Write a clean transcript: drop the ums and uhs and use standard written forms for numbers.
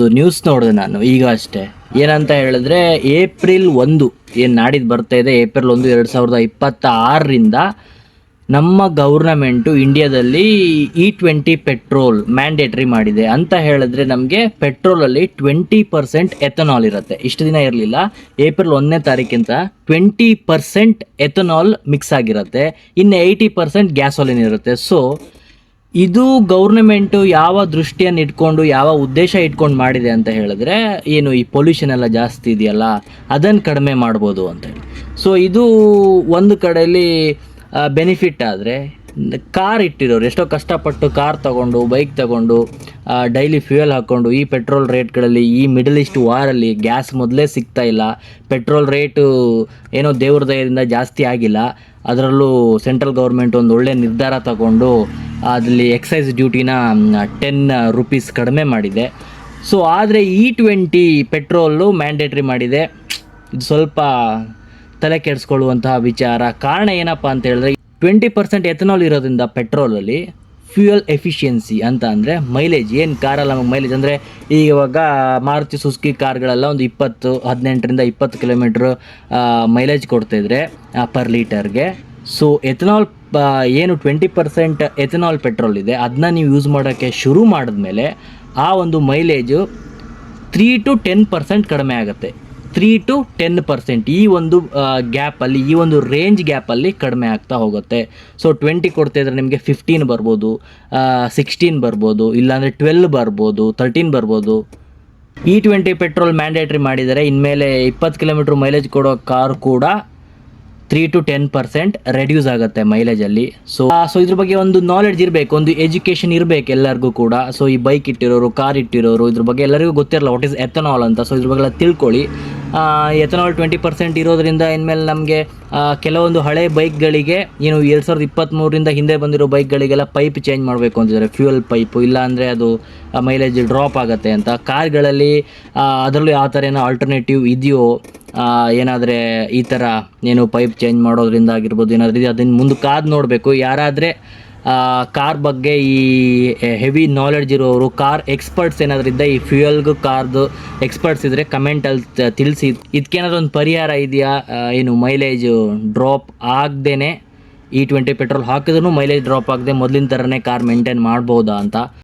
ಒಂದು ನ್ಯೂಸ್ ನೋಡಿದೆ ನಾನು ಈಗ ಅಷ್ಟೇ. ಏನಂತ ಹೇಳಿದ್ರೆ ಏಪ್ರಿಲ್ 1 ಏನು ನಾಡಿದ್ದು ಬರ್ತಾ ಇದೆ, ಏಪ್ರಿಲ್ 1 2026ರಿಂದ ನಮ್ಮ ಗೌರ್ನಮೆಂಟು ಇಂಡಿಯಾದಲ್ಲಿ E20 ಪೆಟ್ರೋಲ್ ಮ್ಯಾಂಡೇಟ್ರಿ ಮಾಡಿದೆ. ಅಂತ ಹೇಳಿದ್ರೆ ನಮಗೆ ಪೆಟ್ರೋಲಲ್ಲಿ 20% ಎಥನಾಲ್ ಇರುತ್ತೆ. ಇಷ್ಟು ದಿನ ಇರಲಿಲ್ಲ. ಏಪ್ರಿಲ್ 1ನೇ ತಾರೀಕಿಂದ 20% ಎಥನಾಲ್ ಮಿಕ್ಸ್ ಆಗಿರುತ್ತೆ, ಇನ್ನು 80% ಗ್ಯಾಸೋಲಿನ್ ಇರುತ್ತೆ. ಸೊ ಇದು ಗೌರ್ನಮೆಂಟು ಯಾವ ದೃಷ್ಟಿಯನ್ನು ಇಟ್ಕೊಂಡು, ಯಾವ ಉದ್ದೇಶ ಇಟ್ಕೊಂಡು ಮಾಡಿದೆ ಅಂತ ಹೇಳಿದ್ರೆ, ಏನು ಈ ಪೊಲ್ಯೂಷನ್ ಎಲ್ಲ ಜಾಸ್ತಿ ಇದೆಯಲ್ಲ ಅದನ್ನು ಕಡಿಮೆ ಮಾಡ್ಬೋದು ಅಂತೇಳಿ. ಸೊ ಇದು ಒಂದು ಕಡೆಯಲ್ಲಿ ಬೆನಿಫಿಟ್. ಆದರೆ ಕಾರ್ ಇಟ್ಟಿರೋರು ಎಷ್ಟೋ ಕಷ್ಟಪಟ್ಟು ಕಾರ್ ತಗೊಂಡು, ಬೈಕ್ ತಗೊಂಡು, ಡೈಲಿ ಫ್ಯೂಯಲ್ ಹಾಕ್ಕೊಂಡು, ಈ ಪೆಟ್ರೋಲ್ ರೇಟ್ಗಳಲ್ಲಿ, ಈ ಮಿಡಲ್ ಈಸ್ಟ್ ವಾರಲ್ಲಿ ಗ್ಯಾಸ್ ಮೊದಲೇ ಸಿಗ್ತಾ ಇಲ್ಲ, ಪೆಟ್ರೋಲ್ ರೇಟು ಏನೋ ದೇವ್ರ ದಯದಿಂದ ಜಾಸ್ತಿ ಆಗಿಲ್ಲ, ಅದರಲ್ಲೂ ಸೆಂಟ್ರಲ್ ಗೌರ್ಮೆಂಟ್ ಒಂದು ಒಳ್ಳೆ ನಿರ್ಧಾರ ತಗೊಂಡು ಅದರಲ್ಲಿ ಎಕ್ಸೈಸ್ ಡ್ಯೂಟಿನ 10 ರೂಪೀಸ್ ಕಡಿಮೆ ಮಾಡಿದೆ. ಸೊ ಆದರೆ E20 ಪೆಟ್ರೋಲು ಮ್ಯಾಂಡೇಟ್ರಿ ಮಾಡಿದೆ. ಇದು ಸ್ವಲ್ಪ ತಲೆ ಕೆಡಿಸ್ಕೊಳ್ಳುವಂತಹ ವಿಚಾರ. ಕಾರಣ ಏನಪ್ಪ ಅಂತ ಹೇಳಿದ್ರೆ, 20% ಎಥನಾಲ್ ಇರೋದ್ರಿಂದ ಪೆಟ್ರೋಲಲ್ಲಿ ಫ್ಯೂಯಲ್ ಎಫಿಷಿಯನ್ಸಿ ಅಂತ ಅಂದರೆ ಮೈಲೇಜ್, ಏನು ಕಾರಲ್ಲಿ ನಮಗೆ ಮೈಲೇಜ್ ಅಂದರೆ, ಇವಾಗ ಮಾರುತಿ ಸುಜುಕಿ ಕಾರ್ಗಳೆಲ್ಲ ಒಂದು 18ರಿಂದ 20 ಕಿಲೋಮೀಟ್ರ್ ಮೈಲೇಜ್ ಕೊಡ್ತಾಯಿದ್ರೆ ಪರ್ ಲೀಟರ್ಗೆ. ಸೊ ಎಥನಾಲ್ ಏನು 20% ಎಥನಾಲ್ ಪೆಟ್ರೋಲ್ ಇದೆ, ಅದನ್ನ ನೀವು ಯೂಸ್ ಮಾಡೋಕ್ಕೆ ಶುರು ಮಾಡಿದ್ಮೇಲೆ ಆ ಒಂದು ಮೈಲೇಜು 3 to 10% ಕಡಿಮೆ ಆಗುತ್ತೆ. 3 to 10% ಈ ಒಂದು ಗ್ಯಾಪಲ್ಲಿ, ಈ ಒಂದು ರೇಂಜ್ ಗ್ಯಾಪಲ್ಲಿ ಕಡಿಮೆ ಆಗ್ತಾ ಹೋಗುತ್ತೆ. ಸೊ 20 ಕೊಡ್ತಾಯಿದ್ರೆ ನಿಮಗೆ 15 ಬರ್ಬೋದು, 16 ಬರ್ಬೋದು, ಇಲ್ಲಾಂದರೆ 12 ಬರ್ಬೋದು, 13 ಬರ್ಬೋದು. E20 ಪೆಟ್ರೋಲ್ ಮ್ಯಾಂಡೇಟ್ರಿ ಮಾಡಿದರೆ ಇನ್ಮೇಲೆ 20 ಕಿಲೋಮೀಟ್ರ್ ಮೈಲೇಜ್ ಕೊಡೋ ಕಾರ್ ಕೂಡ 3 to 10% ರೆಡ್ಯೂಸ್ ಆಗುತ್ತೆ ಮೈಲೇಜಲ್ಲಿ. ಸೊ ಇದ್ರ ಬಗ್ಗೆ ಒಂದು ನಾಲೆಡ್ಜ್ ಇರಬೇಕು, ಒಂದು ಎಜುಕೇಷನ್ ಇರಬೇಕು ಎಲ್ಲರಿಗೂ ಕೂಡ. ಸೊ ಈ ಬೈಕ್ ಇಟ್ಟಿರೋರು, ಕಾರ್ ಇಟ್ಟಿರೋರು, ಇದ್ರ ಬಗ್ಗೆ ಎಲ್ಲರಿಗೂ ಗೊತ್ತಿರಲ್ಲ ವಾಟ್ ಈಸ್ ಎಥನಾಲ್ ಅಂತ. ಸೊ ಇದ್ರ ಬಗ್ಗೆ ಎಲ್ಲ ತಿಳ್ಕೊಳ್ಳಿ. ಎಥನಾಲ್ 20% ಇರೋದ್ರಿಂದ ಇನ್ಮೇಲೆ ನಮಗೆ ಕೆಲವೊಂದು ಹಳೆ ಬೈಕ್ಗಳಿಗೆ, ಏನು 2023ರಿಂದ ಹಿಂದೆ ಬಂದಿರೋ ಬೈಕ್ಗಳಿಗೆಲ್ಲ ಪೈಪ್ ಚೇಂಜ್ ಮಾಡಬೇಕು ಅಂತಿದ್ದಾರೆ, ಫ್ಯೂಯಲ್ ಪೈಪು, ಇಲ್ಲ ಅಂದರೆ ಅದು ಮೈಲೇಜ್ ಡ್ರಾಪ್ ಆಗುತ್ತೆ ಅಂತ. ಕಾರ್ಗಳಲ್ಲಿ ಅದರಲ್ಲೂ ಯಾವ ಥರ ಏನೋ ಆಲ್ಟರ್ನೇಟಿವ್ ಇದೆಯೋ, ಏನಾದರೆ ಈ ಥರ ಏನು ಪೈಪ್ ಚೇಂಜ್ ಮಾಡೋದ್ರಿಂದ ಆಗಿರ್ಬೋದು, ಏನಾದರೂ ಇದೆ, ಅದನ್ನು ಮುಂದೆ ಕಾದು ನೋಡಬೇಕು. ಯಾರಾದರೆ ಕಾರ್ ಬಗ್ಗೆ ಈ ಹೆವಿ ನಾಲೆಡ್ಜ್ ಇರೋರು, ಕಾರ್ ಎಕ್ಸ್ಪರ್ಟ್ಸ್ ಏನಾದರೂ ಇದ್ದ, ಈ ಫ್ಯೂಯಲ್ಗೂ ಕಾರ್ದು ಎಕ್ಸ್ಪರ್ಟ್ಸ್ ಇದ್ದರೆ ಕಮೆಂಟಲ್ಲಿ ತಿಳಿಸಿ. ಇದಕ್ಕೇನಾದ್ರು ಒಂದು ಪರಿಹಾರ ಇದೆಯಾ, ಏನು ಮೈಲೇಜ್ ಡ್ರಾಪ್ ಆಗದೇ E20 ಪೆಟ್ರೋಲ್ ಹಾಕಿದ್ರೂ ಮೈಲೇಜ್ ಡ್ರಾಪ್ ಆಗದೆ ಮೊದಲಿನ ಥರನೇ ಕಾರ್ ಮೇಂಟೈನ್ ಮಾಡ್ಬೋದಾ ಅಂತ.